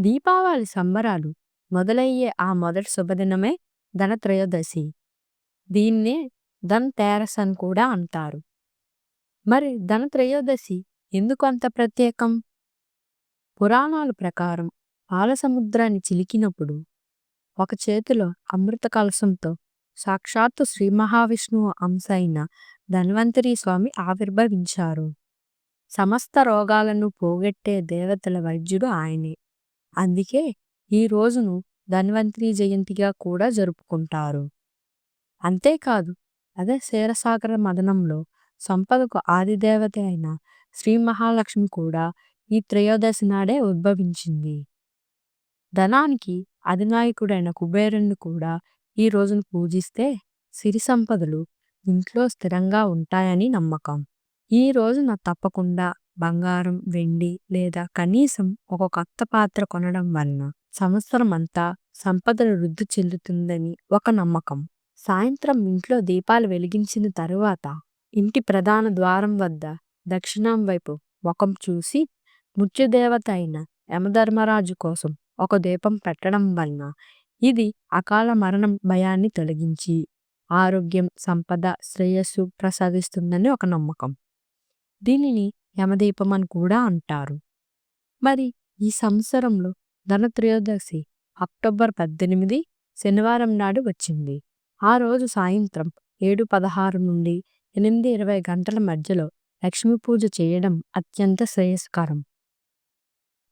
దీపావళి సంబరాలు మొదలయ్యే ఆ మొదటి శుభదినమే ధనత్రయోదశి. దీన్నే ధన్‌తేరస్ అని కూడా అంటారు. మరి ధనత్రయోదశి ఎందుకు అంత ప్రత్యేకం? పురాణాల ప్రకారం పాలసముద్రాన్ని చిలికినప్పుడు ఒక చేతిలో అమృత కలశంతో సాక్షాత్తు శ్రీ మహావిష్ణువు అంశ అయిన ధన్వంతరి స్వామి ఆవిర్భవించారు. సమస్త రోగాలను పోగొట్టే దేవతల వైద్యుడు ఆయనే. అందుకే ఈ రోజును ధన్వంతరి జయంతిగా కూడా జరుపుకుంటారు. అంతేకాదు అదే క్షీరసాగర మదనంలో సంపదకు ఆదిదేవత అయిన శ్రీ మహాలక్ష్మి కూడా ఈ త్రయోదశి నాడే ఉద్భవించింది. ధనానికి అధినాయకుడైన కుబేరుణ్ణి కూడా ఈ రోజును పూజిస్తే సిరి సంపదలు ఇంట్లో స్థిరంగా ఉంటాయని నమ్మకం. ఈ రోజున తప్పకుండా బంగారం, వెండి లేదా కనీసం ఒక కొత్త పాత్ర కొనడం వలన సంవత్సరం అంతా సంపదలు వృద్ధి చెందుతుందని ఒక నమ్మకం. సాయంత్రం ఇంట్లో దీపాలు వెలిగించిన తరువాత ఇంటి ప్రధాన ద్వారం వద్ద దక్షిణం వైపు ముఖం చూసి మృత్యుదేవత అయిన యమధర్మరాజు కోసం ఒక దీపం పెట్టడం వలన ఇది అకాల మరణం భయాన్ని తొలగించి ఆరోగ్యం, సంపద, శ్రేయస్సు ప్రసాదిస్తుందని ఒక నమ్మకం. దీనిని యమదీపం అని కూడా అంటారు. మరి ఈ సంవత్సరంలో ధనత్రయోదశి అక్టోబర్ 18 శనివారం నాడు వచ్చింది. ఆ రోజు సాయంత్రం 7:16 నుండి 8:20 గంటల మధ్యలో లక్ష్మీ పూజ చేయడం అత్యంత శ్రేయస్కరం.